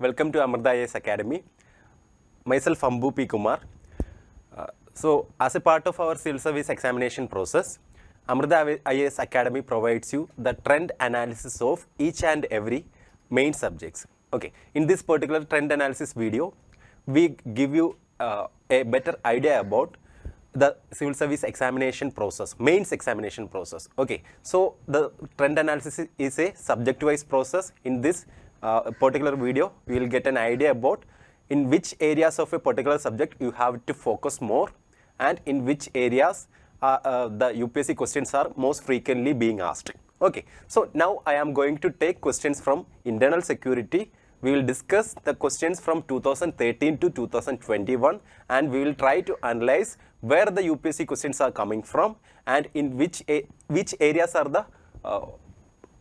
Welcome to Amrita IAS Academy. Myself Ambu P. Kumar. So, as a part of our civil service examination process, Amrita IAS Academy provides you the trend analysis of each and every main subjects. Okay, in this particular trend analysis video, we give you a better idea about the civil service examination process, mains examination process. Okay, so the trend analysis is a subject-wise process. In this particular video, we will get an idea about in which areas of a particular subject you have to focus more and in which areas the UPSC questions are most frequently being asked. Okay, so now I am going to take questions from internal security. We will discuss the questions from 2013 to 2021 and we will try to analyze where the UPSC questions are coming from and in which areas are the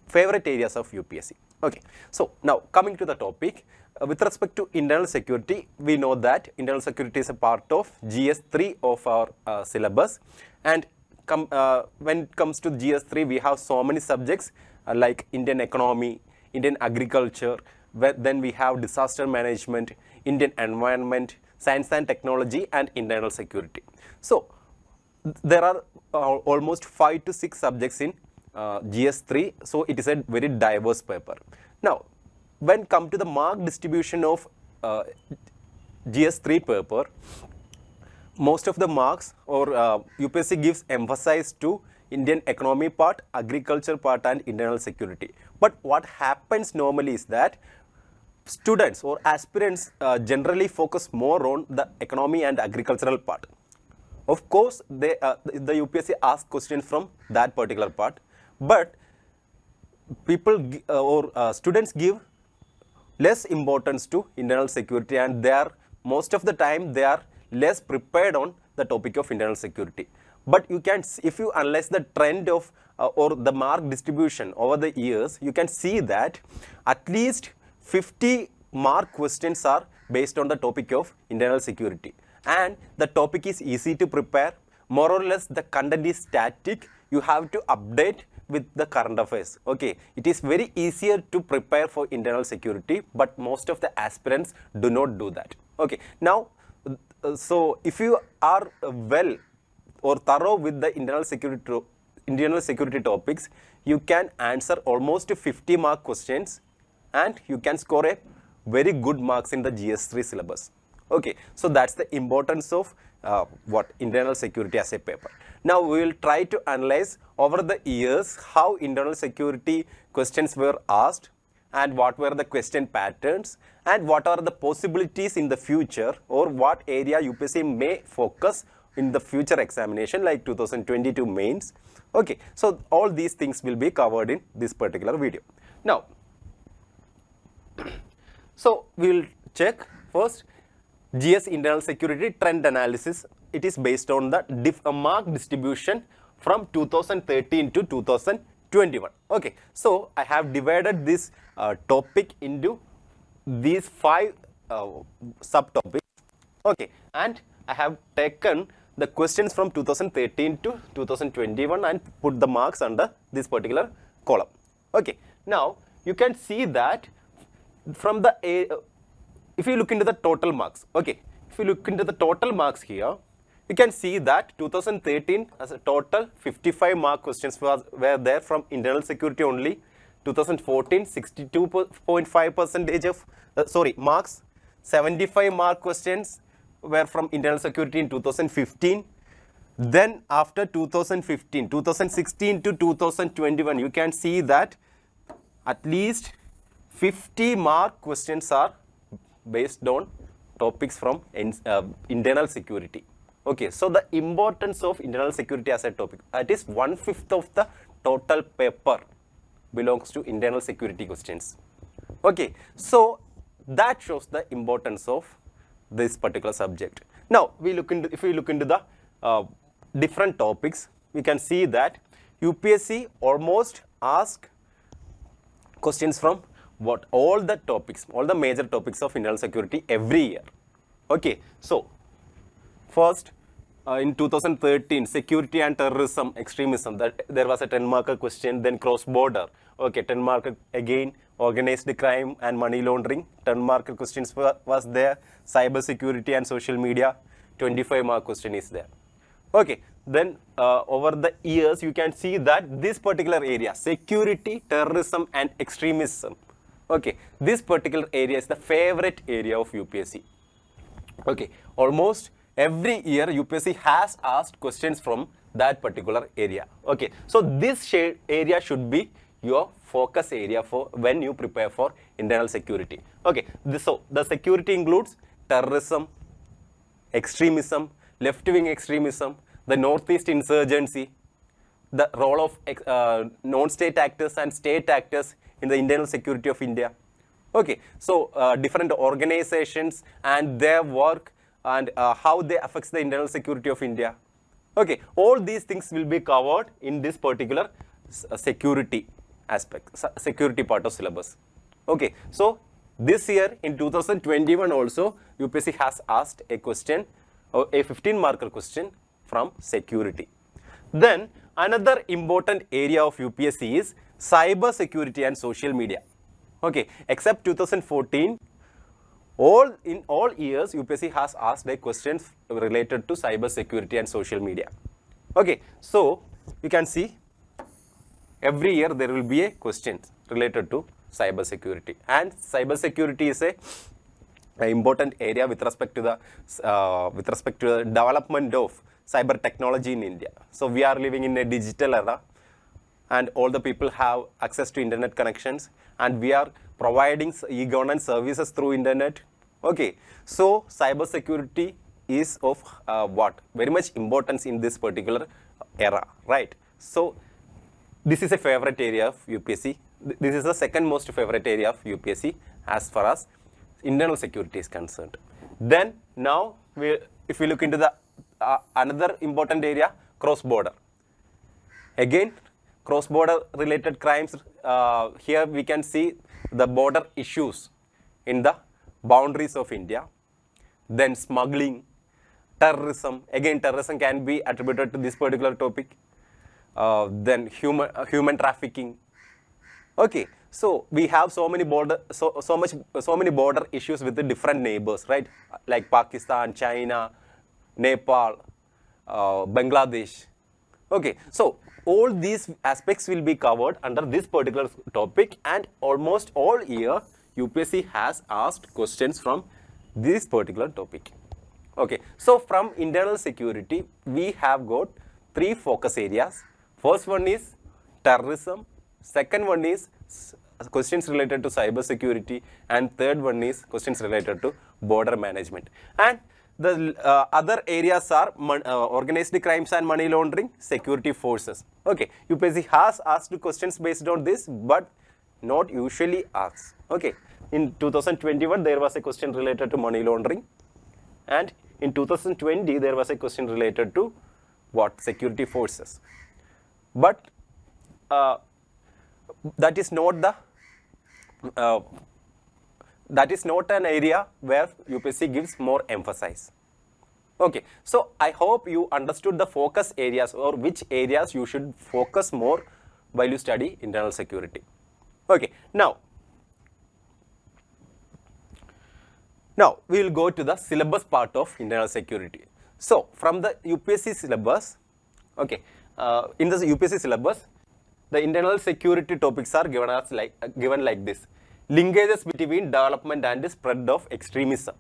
favorite areas of UPSC. Okay, so now coming to the topic, with respect to internal security, we know that internal security is a part of GS3 of our syllabus, and when it comes to GS3, we have so many subjects like Indian economy, Indian agriculture, then we have disaster management, Indian environment, science and technology, and internal security. So there are almost 5 to 6 subjects in GS3, so it is a very diverse paper. Now, when come to the mark distribution of GS3 paper, most of the marks or UPSC gives emphasis to Indian economy part, agriculture part, and internal security. But what happens normally is that students or aspirants generally focus more on the economy and agricultural part. Of course, the UPSC asks questions from that particular part, but people students give less importance to internal security, and they are most of the time they are less prepared on the topic of internal security. But you can, if you analyze the trend of or the mark distribution over the years, you can see that at least 50 mark questions are based on the topic of internal security, and the topic is easy to prepare. More or less the content is static. You have to update with the current affairs. Okay, it is very easier to prepare for internal security, but most of the aspirants do not do that. Okay, now so if you are well or thorough with the internal security topics, you can answer almost 50 mark questions and you can score a very good marks in the GS3 syllabus. Okay, so that's the importance of internal security as a paper. Now we will try to analyze over the years how internal security questions were asked and what were the question patterns and what are the possibilities in the future, or what area UPSC may focus in the future examination like 2022 mains. Okay, so all these things will be covered in this particular video. Now, so we will check first GS internal security trend analysis. It is based on the mark distribution from 2013 to 2021. Okay, so I have divided this topic into these 5 subtopics. Okay, and I have taken the questions from 2013 to 2021 and put the marks under this particular column. Okay, now you can see that from the if you look into the total marks, okay, if you look into the total marks here, you can see that 2013 as a total 55 mark questions were there from internal security only. 2014 62.5% of marks. 75 mark questions were from internal security in 2015. Then after 2015, 2016 to 2021, you can see that at least 50 mark questions are based on topics from internal security. Okay, so the importance of internal security as a topic, that is 1/5 of the total paper belongs to internal security questions. Okay, so that shows the importance of this particular subject. Now if we look into the different topics, we can see that UPSC almost ask questions from all the major topics of internal security every year. Okay, so first in 2013, security and terrorism, extremism, that there was a 10-marker question, then cross-border, okay, 10-marker again, organized crime and money laundering, 10-marker questions was there, cyber security and social media, 25-mark question is there. Okay, then over the years, you can see that this particular area, security, terrorism and extremism, okay, this particular area is the favorite area of UPSC. Okay, almost every year UPSC has asked questions from that particular area. Okay, so this area should be your focus area for when you prepare for internal security. Okay, so the security includes terrorism, extremism, left-wing extremism, the Northeast insurgency, the role of non-state actors and state actors in the internal security of India. Okay, so different organizations and their work and how they affects the internal security of India. Okay, all these things will be covered in this particular security aspect, security part of syllabus. Okay, so this year in 2021 also UPSC has asked a question, a 15-marker question from security. Then another important area of UPSC is cyber security and social media. Okay, except 2014, in all years UPSC has asked a questions related to cyber security and social media. Okay, so you can see every year there will be a question related to cyber security, and cyber security is a important area with respect to the development of cyber technology in India. So we are living in a digital era, and all the people have access to internet connections, and we are providing e-governance services through internet. Okay, so cyber security is of very much importance in this particular era, right? So this is a favorite area of UPSC. This is the second most favorite area of UPSC as far as internal security is concerned. Then now if we look into the another important area, cross-border. Again, cross-border related crimes, here we can see the border issues in the boundaries of India. Then smuggling, terrorism, again terrorism can be attributed to this particular topic. Then human trafficking. Okay, so we have so many border issues with the different neighbors, right? Like Pakistan, China, Nepal, Bangladesh. Okay, so all these aspects will be covered under this particular topic, and almost all year UPSC has asked questions from this particular topic. Okay, so from internal security we have got three focus areas. First one is terrorism, second one is questions related to cyber security, and third one is questions related to border management. And the other areas are organized crimes and money laundering, security forces. Okay, UPSC has asked questions based on this, but not usually asks. Okay, in 2021 there was a question related to money laundering, and in 2020 there was a question related to what? Security forces. But that is not an area where UPSC gives more emphasis. Okay, so I hope you understood the focus areas, or which areas you should focus more while you study internal security. Okay, now we will go to the syllabus part of internal security. So from the UPSC syllabus, okay, in the UPSC syllabus, the internal security topics are given like this: linkages between development and spread of extremism.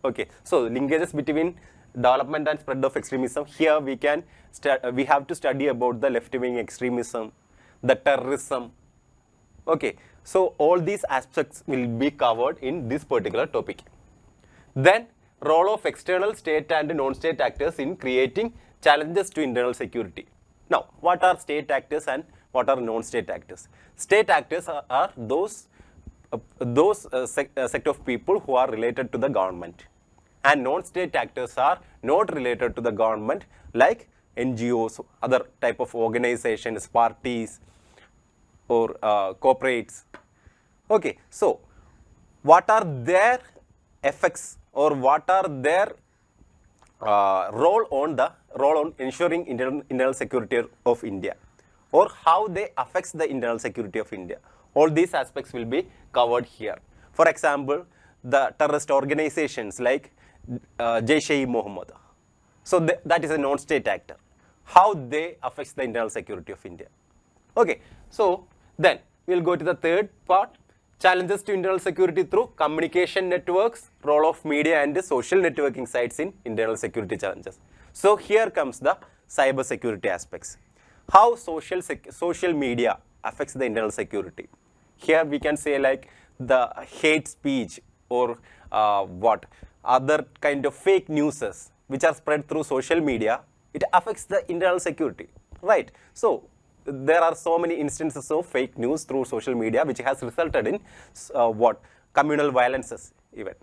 Okay, so linkages between development and spread of extremism. Here we have to study about the left-wing extremism, the terrorism. Okay, so all these aspects will be covered in this particular topic. Then role of external state and non-state actors in creating challenges to internal security. Now, what are state actors and what are non-state actors? State actors are those set of people who are related to the government, and non-state actors are not related to the government, like NGOs, other type of organizations, parties, or corporates. Okay, so what are their effects, or what are their role on ensuring internal security of India, or how they affects the internal security of India. All these aspects will be covered here. For example, the terrorist organizations like Jaish-e-Mohammed. So that is a non-state actor. How they affects the internal security of India. Okay, so then we'll go to the third part. Challenges to internal security through communication networks, role of media and social networking sites in internal security challenges. So here comes the cyber security aspects. How social media affects the internal security. Here we can say like the hate speech or other kind of fake newses which are spread through social media, it affects the internal security, right? So there are so many instances of fake news through social media which has resulted in communal violences even.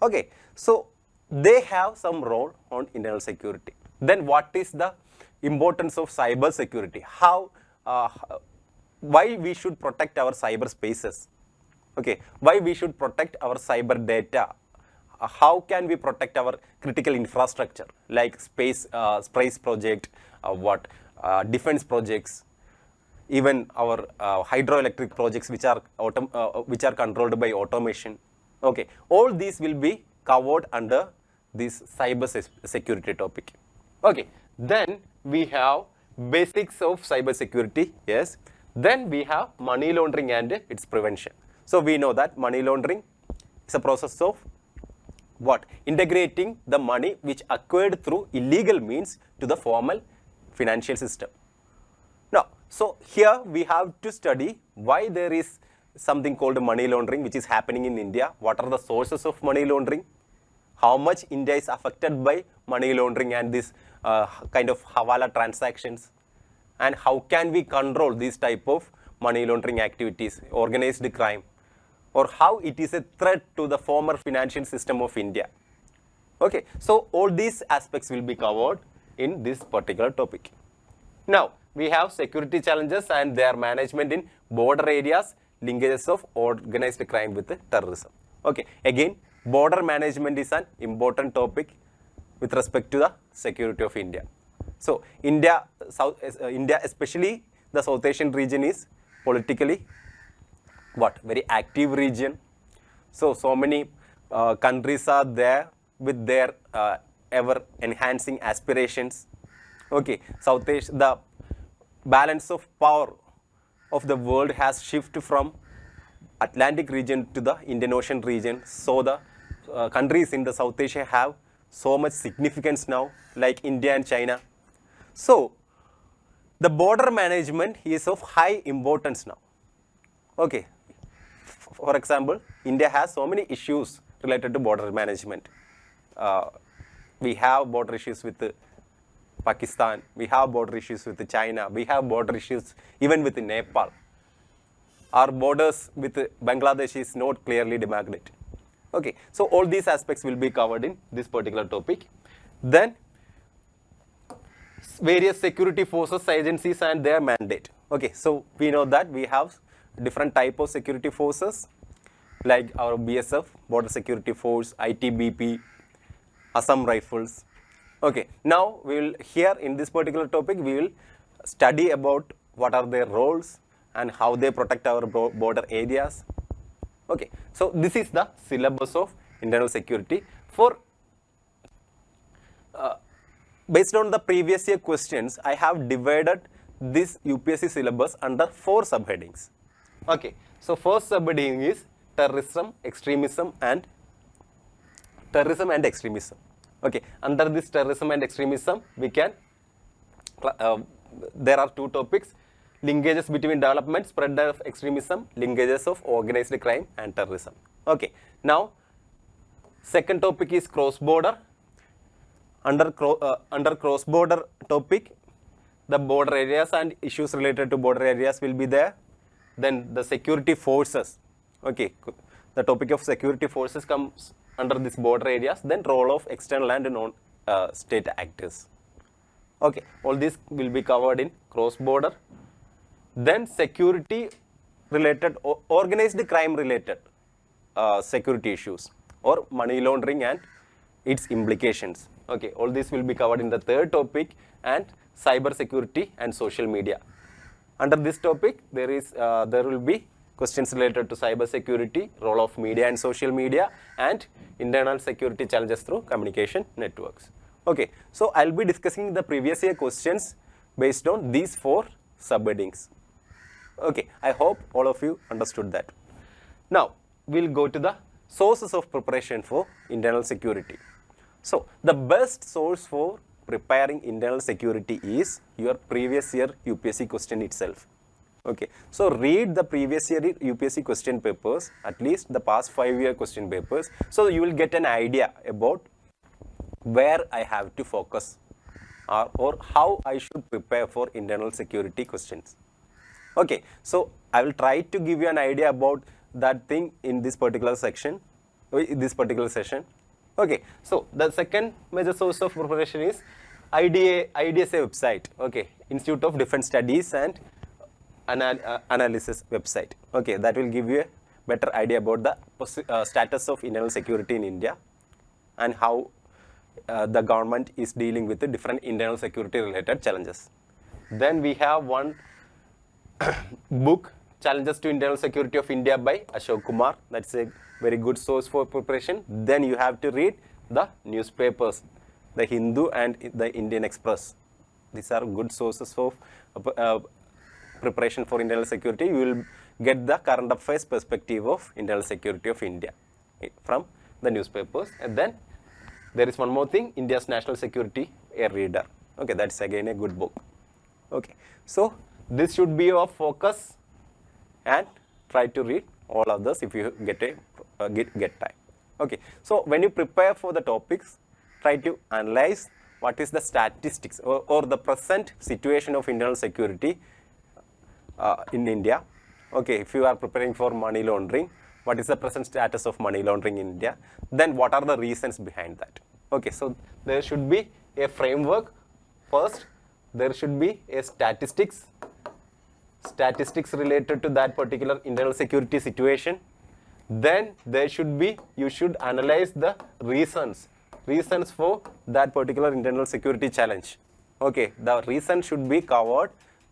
Okay, so they have some role on internal security. Then what is the importance of cyber security? Why we should protect our cyber spaces? Okay, why we should protect our cyber data? How can we protect our critical infrastructure like space project, defense projects, even our hydroelectric projects which are controlled by automation. Okay, all these will be covered under this cyber security topic. Okay, then we have basics of cyber security. Yes, then we have money laundering and its prevention. So we know that money laundering is a process of integrating the money which acquired through illegal means to the formal financial system. Now, so here we have to study why there is something called money laundering which is happening in India. What are the sources of money laundering? How much India is affected by money laundering and this kind of hawala transactions? And how can we control these type of money laundering activities, organized crime, or how it is a threat to the former financial system of India? Okay, so all these aspects will be covered in this particular topic. Now, we have security challenges and their management in border areas, linkages of organized crime with terrorism. Okay, again, border management is an important topic with respect to the security of India. So, India, especially the South Asian region is politically very active region. So many countries are there with their ever enhancing aspirations. Okay, South Asia, the balance of power of the world has shifted from Atlantic region to the Indian Ocean region. So the countries in the South Asia have so much significance now, like India and China. So the border management is of high importance now. Okay, for example, India has so many issues related to border management. We have border issues with Pakistan, we have border issues with China, we have border issues even with Nepal. Our borders with Bangladesh is not clearly demarcated. Okay, so all these aspects will be covered in this particular topic. Then various security forces, agencies and their mandate. Okay, so we know that we have different type of security forces like our BSF, Border Security Force, ITBP, Assam Rifles. Okay, now we will, here in this particular topic, we will study about what are their roles and how they protect our border areas. Okay, so this is the syllabus of internal security. For based on the previous year questions, I have divided this UPSC syllabus under 4 subheadings. Okay, so first subheading is terrorism, extremism and extremism. Okay, under this terrorism and extremism, we can, there are 2 topics: linkages between development, spread of extremism, linkages of organized crime and terrorism. Okay, now second topic is cross-border. Under cross-border topic, the border areas and issues related to border areas will be there. Then the security forces. Okay, the topic of security forces comes under this border areas. Then role of external and non-state actors. Okay, all this will be covered in cross-border. Then security related, organized crime related security issues or money laundering and its implications. Okay, all this will be covered in the third topic, and cyber security and social media. Under this topic, there will be questions related to cyber security, role of media and social media, and internal security challenges through communication networks. Okay, so I'll be discussing the previous year questions based on these 4 subheadings. Okay, I hope all of you understood that. Now, we'll go to the sources of preparation for internal security. So, the best source for preparing internal security is your previous year UPSC question itself. Okay, so read the previous year UPSC question papers, at least the past 5-year question papers, so you will get an idea about where I have to focus or how I should prepare for internal security questions. Okay, so I will try to give you an idea about that thing in this particular section, in this particular session. Okay, so the second major source of preparation is IDSA website. Okay, Institute of Defense Studies and Analysis website. Okay, that will give you a better idea about the status of internal security in India and how the government is dealing with the different internal security related challenges. Then we have one book, Challenges to Internal Security of India by Ashok Kumar. That's a very good source for preparation. Then you have to read the newspapers, the Hindu and the Indian Express. These are good sources for preparation for internal security. You will get the current affairs perspective of internal security of India from the newspapers. And then there is one more thing, India's National Security, a reader. Okay, that's again a good book. Okay, so this should be your focus, and try to read all others if you get time. Okay, so when you prepare for the topics, try to analyze what is the statistics or the present situation of internal security in India. Okay, if you are preparing for money laundering, what is the present status of money laundering in India? Then what are the reasons behind that? Okay, so there should be a framework. First, there should be a statistics related to that particular internal security situation. Then there should be, you should analyze the reasons for that particular internal security challenge. Okay, the reason should be covered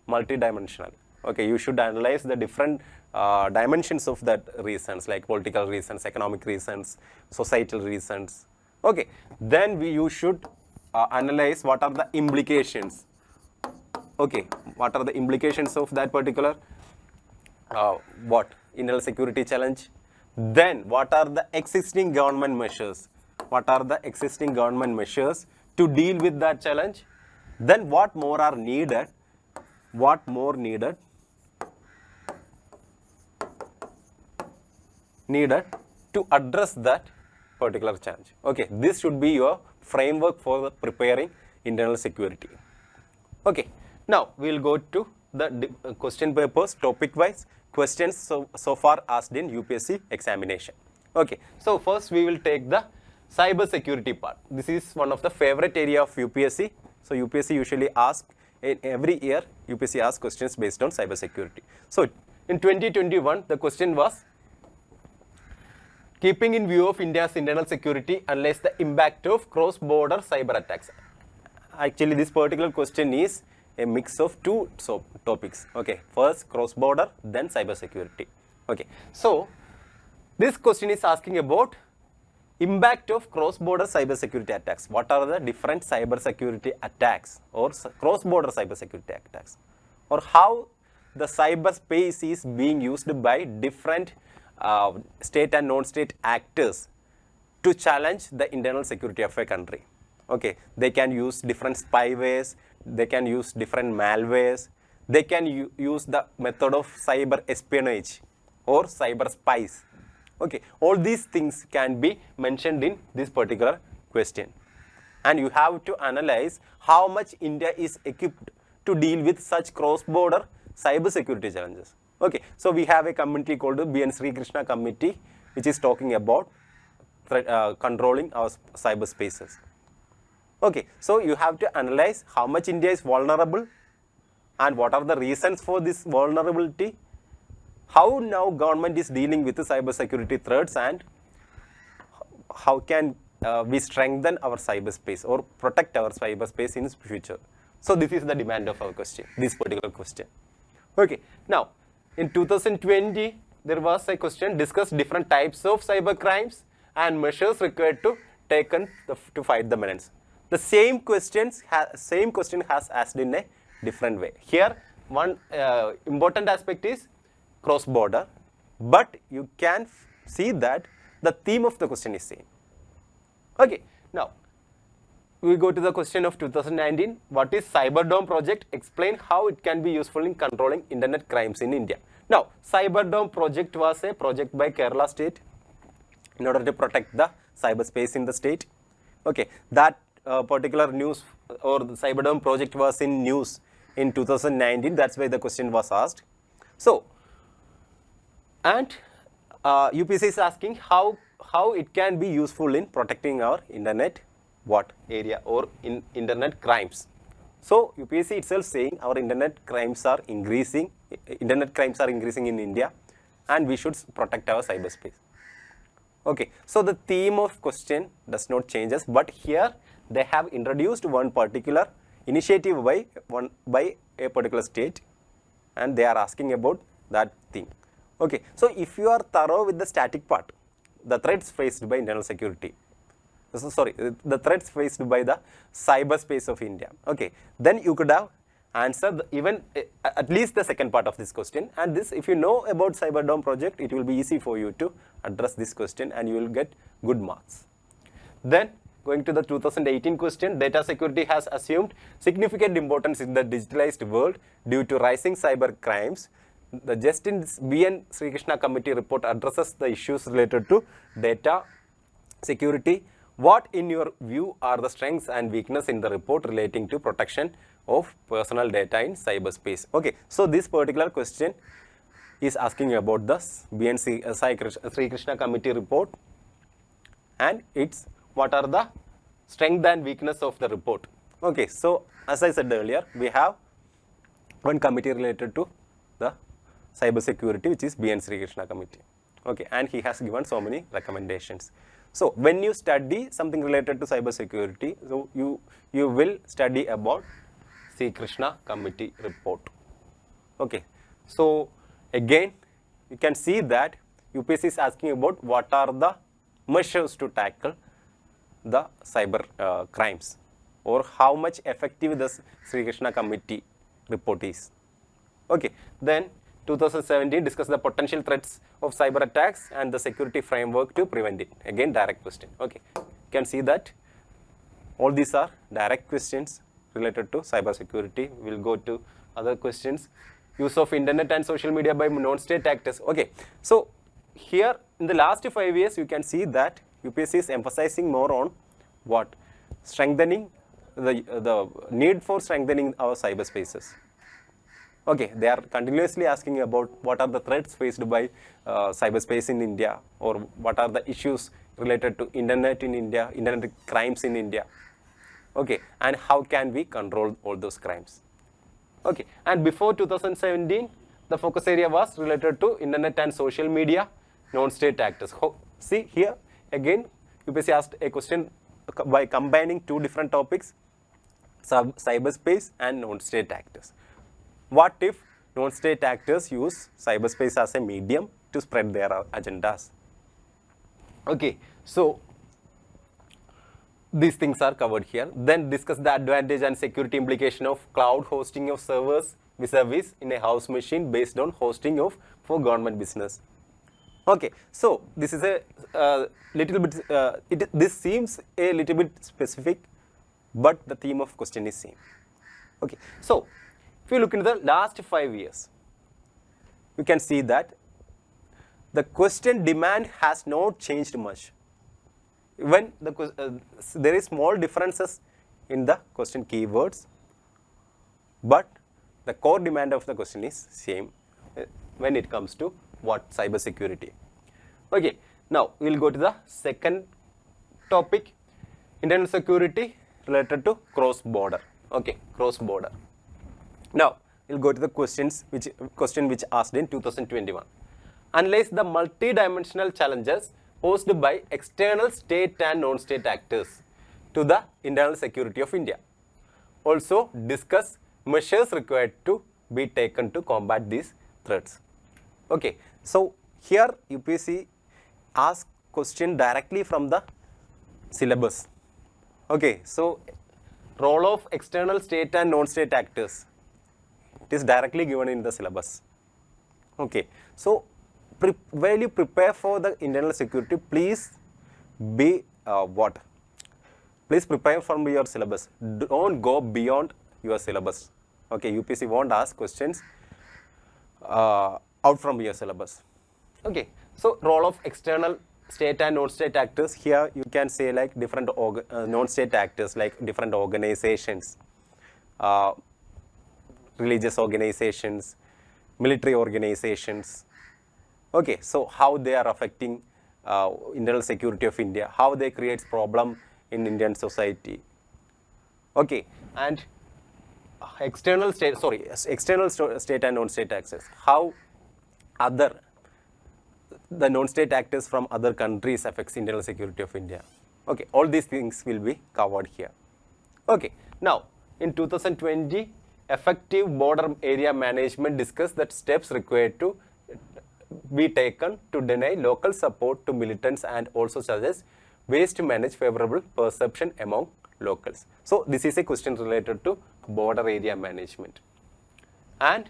multidimensional. Okay, you should analyze the different dimensions of that reasons, like political reasons, economic reasons, societal reasons. Okay, then you should analyze what are the implications. Okay, what are the implications of that particular internal security challenge? Then what are the existing government measures? What are the existing government measures to deal with that challenge? Then what more are needed? What more needed to address that particular challenge? Okay, this should be your framework for preparing internal security. Okay, now we will go to the question papers, topic wise questions so far asked in UPSC examination. Okay, so first we will take the cyber security part. This is one of the favorite area of UPSC. So UPSC usually asks, every year UPSC asks questions based on cyber security. So in 2021 the question was, keeping in view of India's internal security, analyze the impact of cross-border cyber attacks. Actually, this particular question is a mix of 2 topics. Okay, first cross-border, then cyber security. Okay, so this question is asking about impact of cross-border cyber security attacks. What are the different cyber security attacks or cross-border cyber security attacks, or how the cyberspace is being used by different state and non-state actors to challenge the internal security of a country. Okay, they can use different spywares, they can use different malwares, they can use the method of cyber espionage or cyber spies. Okay, all these things can be mentioned in this particular question, and you have to analyze how much India is equipped to deal with such cross-border cyber security challenges. Okay, so we have a committee called the B.N. Sri Krishna Committee, which is talking about controlling our cyberspaces. Okay, so you have to analyze how much India is vulnerable and what are the reasons for this vulnerability, how now government is dealing with the cyber security threats, and how can we strengthen our cyberspace or protect our cyberspace in future? So this is the demand of our question, this particular question. Okay, now in 2020, there was a question, discuss different types of cyber crimes and measures required to taken to fight the menace. The same question has asked in a different way. Here, one important aspect is cross-border, but you can see that the theme of the question is same. Okay, now we go to the question of 2019. What is Cyberdome project? Explain how it can be useful in controlling internet crimes in India. Now, Cyberdome project was a project by Kerala state in order to protect the cyberspace in the state. Okay, that particular news or the Cyberdome project was in news in 2019. That's why the question was asked. So, and UPSC is asking how it can be useful in protecting our internet area or in internet crimes. So UPSC itself saying our internet crimes are increasing in India, and we should protect our cyberspace. Okay, so the theme of question does not change us, but here they have introduced one particular initiative by a particular state, and they are asking about that thing. Okay, so if you are thorough with the static part, the threats faced by internal security, the threats faced by the cyberspace of India, okay, then you could have answered even at least the second part of this question. And this, if you know about Cyberdome project, it will be easy for you to address this question and you will get good marks. Then going to the 2018 question, data security has assumed significant importance in the digitalized world due to rising cyber crimes. The Justice B.N. Sri Krishna Committee report addresses the issues related to data security. What, in your view, are the strengths and weaknesses in the report relating to protection of personal data in cyberspace? Okay, so this particular question is asking about the B.N. Sri Krishna Committee report, and it's what are the strength and weakness of the report. Okay, so as I said earlier, we have one committee related to the cyber security, which is B.N. Sri Krishna Committee. Okay, and he has given so many recommendations. So when you study something related to cyber security, so you will study about Sri Krishna Committee report. Okay, so again you can see that UPSC is asking about what are the measures to tackle the cyber crimes, or how much effective the Sri Krishna Committee report is. Okay, then 2017 discuss the potential threats of cyber attacks and the security framework to prevent it. Again, direct question. Okay, you can see that all these are direct questions related to cyber security. We'll go to other questions. Use of internet and social media by non-state actors. Okay, so here in the last 5 years, you can see that UPSC is emphasizing more on what? Strengthening the need for strengthening our cyberspaces. Okay, they are continuously asking about what are the threats faced by cyberspace in India, or what are the issues related to internet in India, internet crimes in India. Okay, and how can we control all those crimes. Okay, and before 2017, the focus area was related to internet and social media, non-state actors. See here, again, UPSC asked a question by combining two different topics, cyberspace and non-state actors. What if non-state actors use cyberspace as a medium to spread their agendas? Okay, so these things are covered here. Then discuss the advantage and security implication of cloud hosting of servers vis-a-vis in a house machine based on hosting for government business. Okay, so this is a little bit, this seems a little bit specific, but the theme of question is same. Okay, so if you look into the last 5 years, you can see that the question demand has not changed much. When there is small differences in the question keywords, but the core demand of the question is same when it comes to what? Cyber security. Okay, now we will go to the second topic, internal security related to cross-border. Okay, cross-border. Now we'll go to the question which asked in 2021. Analyze the multi-dimensional challenges posed by external state and non-state actors to the internal security of India. Also discuss measures required to be taken to combat these threats. Okay, so here UPSC asks question directly from the syllabus. Okay, so role of external state and non-state actors, it is directly given in the syllabus. Okay, so while you prepare for the internal security, please be what? Please prepare from your syllabus. Don't go beyond your syllabus. Okay, UPSC won't ask questions out from your syllabus. Okay, so role of external state and non-state actors, here you can say like different non-state actors like different organizations, religious organizations, military organizations. Okay, so how they are affecting internal security of India, how they create problem in Indian society. Okay, and external state and non-state actors, how the non-state actors from other countries affects internal security of India. Okay, all these things will be covered here. Okay, now in 2020, effective border area management discussed that steps required to be taken to deny local support to militants and also suggest ways to manage favorable perception among locals. So this is a question related to border area management and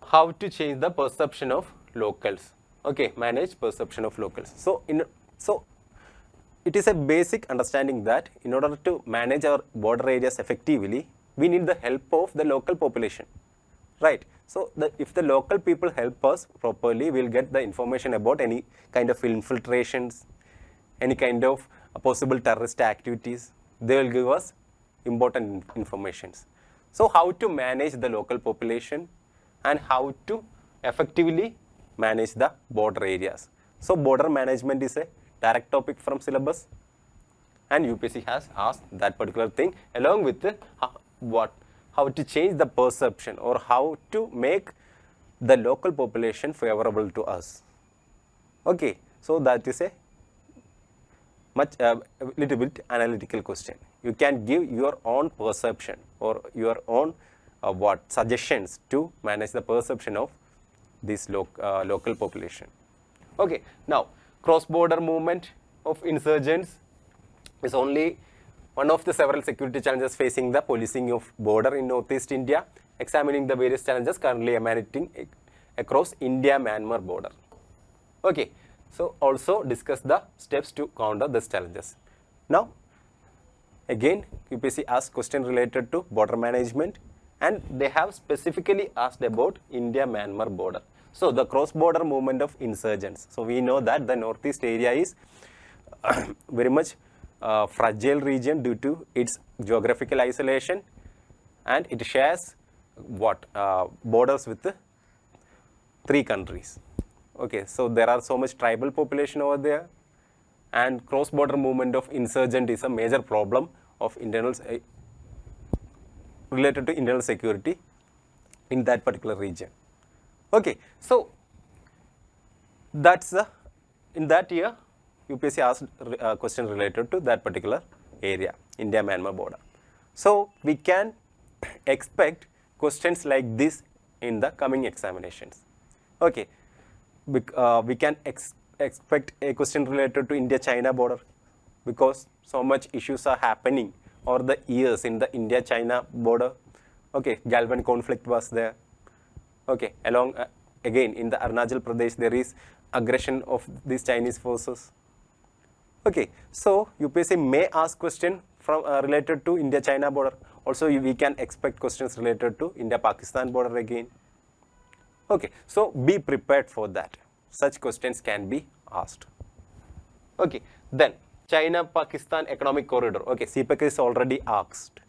how to change the perception of locals. Okay, manage perception of locals. So it is a basic understanding that in order to manage our border areas effectively, we need the help of the local population, right? So if the local people help us properly, we'll get the information about any kind of infiltrations, any kind of possible terrorist activities. They will give us important informations. So how to manage the local population and how to effectively manage the border areas. So border management is a direct topic from syllabus and UPSC has asked that particular thing along with the, how to change the perception or how to make the local population favorable to us. Okay, so that is a little bit analytical question. You can give your own perception or your own suggestions to manage the perception of this local population. Okay, now cross-border movement of insurgents is only one of the several security challenges facing the policing of border in Northeast India, examining the various challenges currently emanating across India-Myanmar border. Okay, so also discuss the steps to counter these challenges. Now, again, UPSC asked question related to border management and they have specifically asked about India-Myanmar border. So, the cross-border movement of insurgents. So, we know that the Northeast area is very much fragile region due to its geographical isolation and it shares borders with 3 countries. Okay, so there are so much tribal population over there and cross-border movement of insurgent is a major problem of related to internal security in that particular region. Okay, so that's in that year UPSC asked a question related to that particular area, India-Myanmar border. So we can expect questions like this in the coming examinations. Okay, we can expect a question related to India-China border because so much issues are happening over the years in the India-China border. Okay, Galwan conflict was there. Okay, along again in the Arunachal Pradesh there is aggression of these Chinese forces. Okay, so UPSC may ask question from related to India-China border. Also, we can expect questions related to India-Pakistan border again. Okay, so be prepared for that. Such questions can be asked. Okay, then China-Pakistan economic corridor. Okay, CPEC is already asked.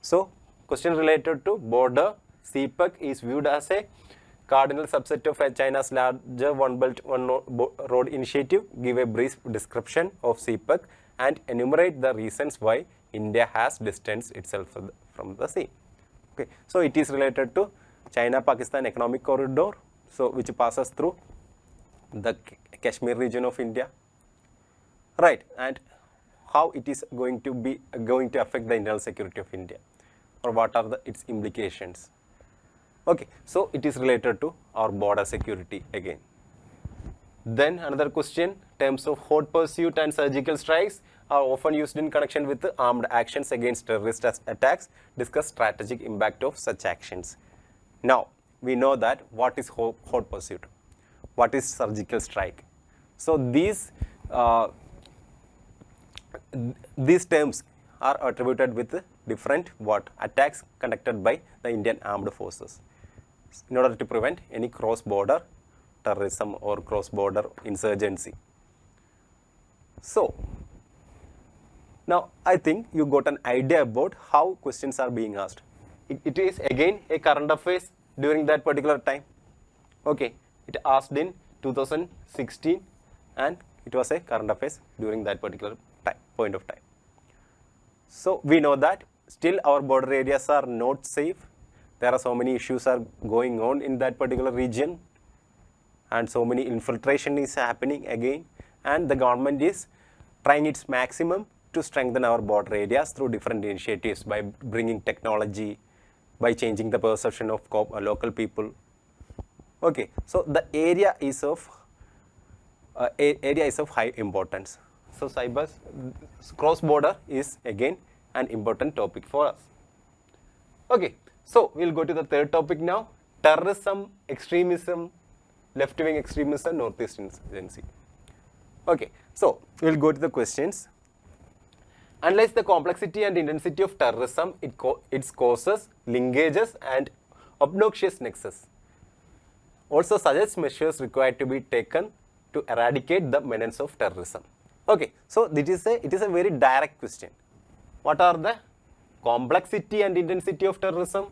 So, question related to border, CPEC is viewed as a cardinal subset of China's larger One Belt One Road initiative. Give a brief description of CPEC and enumerate the reasons why India has distanced itself from the sea. Okay, so it is related to China-Pakistan economic corridor, so which passes through the Kashmir region of India, right? And how it is going to affect the internal security of India, or what are its implications. Okay, so it is related to our border security again. Then another question, terms of hot pursuit and surgical strikes are often used in connection with armed actions against terrorist attacks. Discuss strategic impact of such actions. Now, we know that what is hot pursuit, what is surgical strike. So these terms are attributed with different attacks conducted by the Indian armed forces in order to prevent any cross-border terrorism or cross-border insurgency. So now I think you got an idea about how questions are being asked. It is again a current affairs during that particular time. Okay, it asked in 2016 and it was a current affairs during that particular point of time. So we know that still our border areas are not safe. There are so many issues are going on in that particular region, and so many infiltration is happening again, and the government is trying its maximum to strengthen our border areas through different initiatives by bringing technology, by changing the perception of local people. Okay, so the area is of high importance. So cyber cross-border is again an important topic for us. Okay, so we'll go to the third topic now, terrorism, extremism, left-wing extremism, northeast insurgency. Okay, so we'll go to the questions. Analyze the complexity and intensity of terrorism, its causes, linkages, and obnoxious nexus. Also suggest measures required to be taken to eradicate the menace of terrorism. Okay, so it is a very direct question. What are the complexity and intensity of terrorism?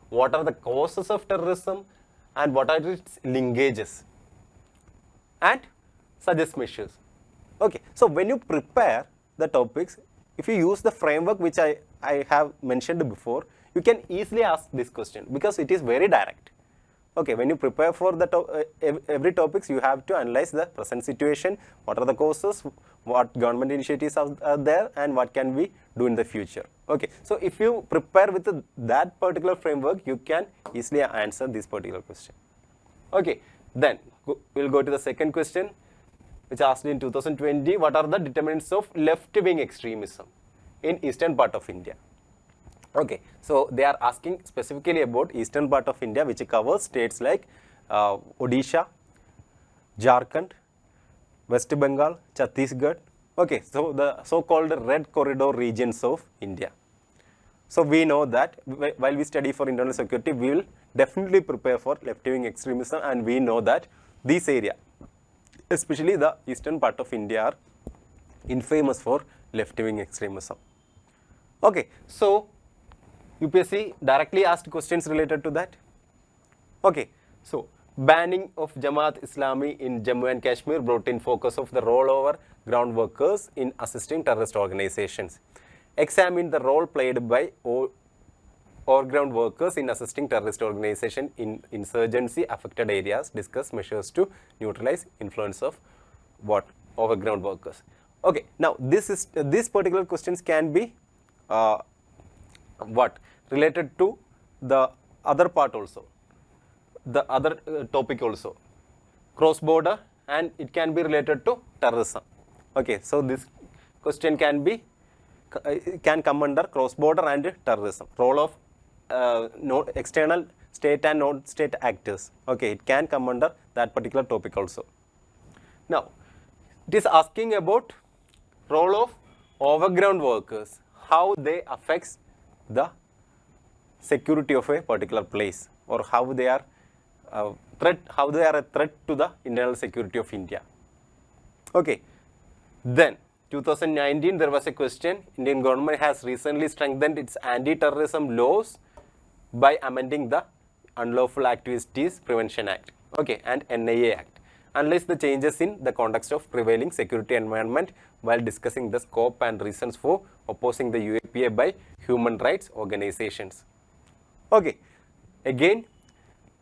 What are the causes of terrorism? And what are its linkages? And suggest measures. Okay, so when you prepare the topics, if you use the framework which I have mentioned before, you can easily ask this question because it is very direct. Okay, when you prepare for the every topics, you have to analyze the present situation, what are the causes, what government initiatives are there, and what can we do in the future. Okay, so if you prepare with that particular framework, you can easily answer this particular question. Okay, then we'll go to the second question, which asked in 2020, what are the determinants of left-wing extremism in eastern part of India? Okay, so they are asking specifically about eastern part of India, which covers states like Odisha, Jharkhand, West Bengal, Chhattisgarh. Okay, so the so-called red corridor regions of India. So we know that while we study for internal security, we will definitely prepare for left-wing extremism, and we know that this area, especially the eastern part of India, are infamous for left-wing extremism. Okay, so UPSC directly asked questions related to that. Okay, so banning of Jamaat Islami in Jammu and Kashmir brought in focus of the rollover ground workers in assisting terrorist organizations. Examine the role played by ground workers in assisting terrorist organization in insurgency affected areas. Discuss measures to neutralize influence of overground workers. Okay, now these particular questions can be related to the other part also, the other topic also, cross-border, and it can be related to terrorism. Okay, so this question can come under cross-border and terrorism, role of external state and non-state actors. Okay, it can come under that particular topic also. Now, it is asking about role of overground workers, how they affects the security of a particular place, or how they are a threat to the internal security of India. Okay, then 2019 there was a question, Indian government has recently strengthened its anti-terrorism laws by amending the Unlawful Activities Prevention Act, okay, and NIA Act. Analyze the changes in the context of prevailing security environment while discussing the scope and reasons for opposing the UAPA by human rights organizations. Okay, again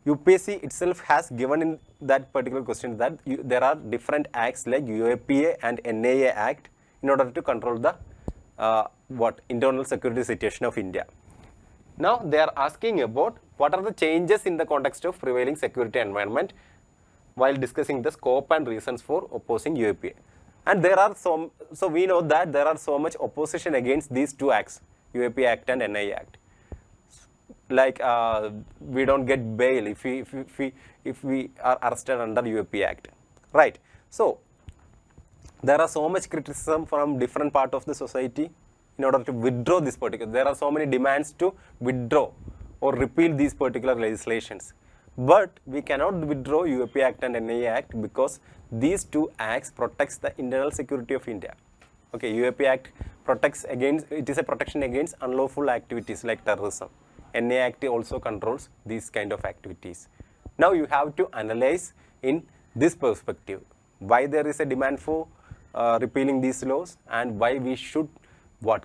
UPSC itself has given in that particular question that there are different acts like UAPA and NIA Act in order to control the internal security situation of India. Now they are asking about what are the changes in the context of prevailing security environment while discussing the scope and reasons for opposing UAPA. And there are so we know that there are so much opposition against these two acts, UAPA Act and NIA Act. Like we don't get bail if we are arrested under UAPA Act, right? So there are so much criticism from different part of the society in order to withdraw this particular. There are so many demands to withdraw or repeal these particular legislations. But we cannot withdraw UAPA Act and NIA Act because these two acts protects the internal security of India. Okay, UAPA Act protects against, it is a protection against unlawful activities like terrorism. NIA Act also controls these kind of activities. Now you have to analyze in this perspective why there is a demand for repealing these laws and why we should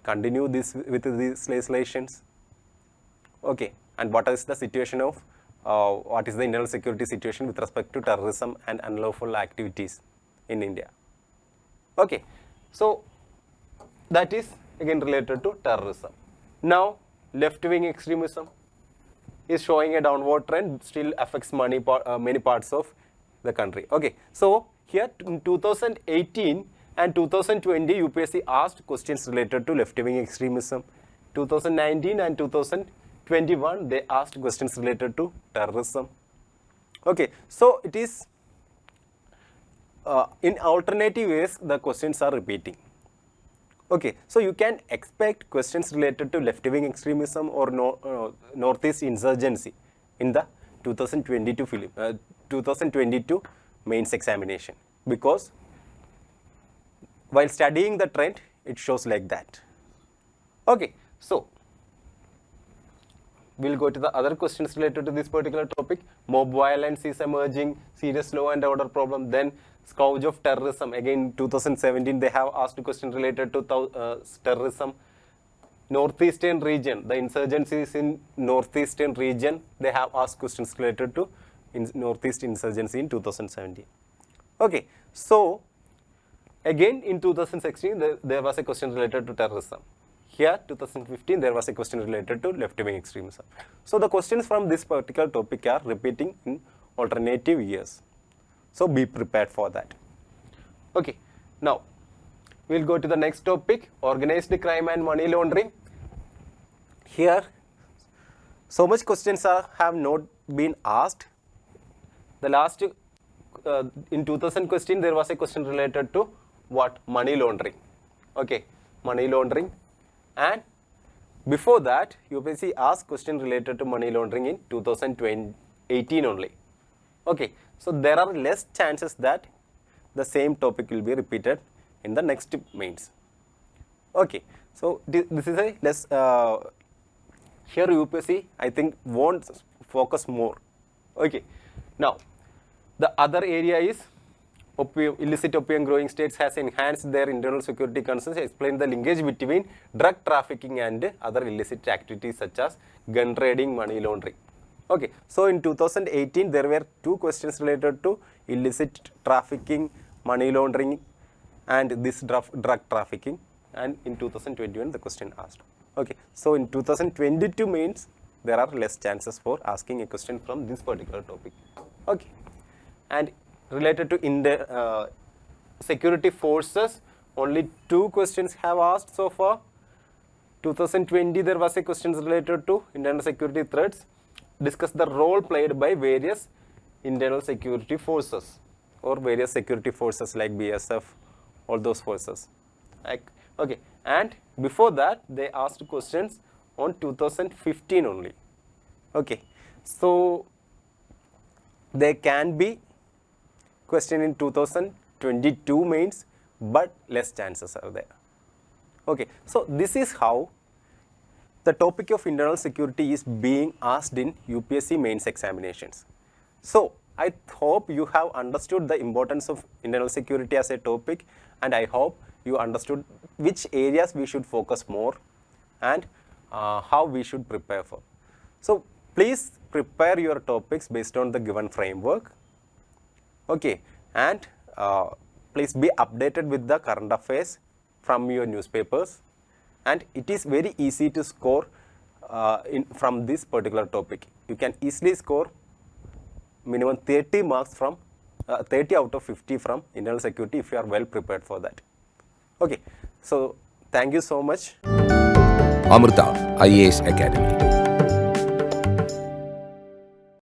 continue this with these legislations. Okay, and what is the situation of what is the internal security situation with respect to terrorism and unlawful activities in India. Okay, so that is again related to terrorism. Now left-wing extremism is showing a downward trend, still affects many parts of the country. Okay, so here in 2018 and 2020 UPSC asked questions related to left-wing extremism. 2019 and 2021 they asked questions related to terrorism. Okay, so it is in alternative ways the questions are repeating. Okay, so you can expect questions related to left-wing extremism or northeast insurgency in the 2022 mains examination, because while studying the trend it shows like that. Okay, so we'll go to the other questions related to this particular topic. Mob violence is emerging, serious law and order problem. Then scourge of terrorism. Again, 2017 they have asked a question related to terrorism. Northeastern region, the insurgencies in northeastern region, they have asked questions related to northeast insurgency in 2017. Okay, so again in 2016 there was a question related to terrorism. Here 2015 there was a question related to left-wing extremism. So the questions from this particular topic are repeating in alternative years. So be prepared for that. Okay, now we'll go to the next topic, organized crime and money laundering. Here so much questions have not been asked. The last in 2000 question there was a question related to what? Money laundering. Okay, money laundering. And before that UPSC asked question related to money laundering in 2018 only. Okay, so there are less chances that the same topic will be repeated in the next mains. Okay, so this is a less here UPSC I think won't focus more. Okay, now the other area is illicit opium growing states has enhanced their internal security concerns. Explain the linkage between drug trafficking and other illicit activities such as gun trading, money laundering. Okay, so in 2018 there were two questions related to illicit trafficking, money laundering and this drug trafficking, and in 2021 the question asked. Okay, so in 2022 means there are less chances for asking a question from this particular topic. Okay, and related to security forces, only two questions have asked so far. 2020 there was a question related to internal security threats. Discuss the role played by various internal security forces or various security forces like BSF, all those forces. Okay, and before that they asked questions on 2015 only. Okay, so there can be question in 2022 mains, but less chances are there. Okay, so this is how the topic of internal security is being asked in UPSC mains examinations. So I hope you have understood the importance of internal security as a topic, and I hope you understood which areas we should focus more and how we should prepare for. So Please prepare your topics based on the given framework. Okay, and please be updated with the current affairs from your newspapers, and it is very easy to score from this particular topic. You can easily score minimum 30 marks from 30 out of 50 from internal security if you are well prepared for that. Okay, so thank you so much. Amrita IAS Academy.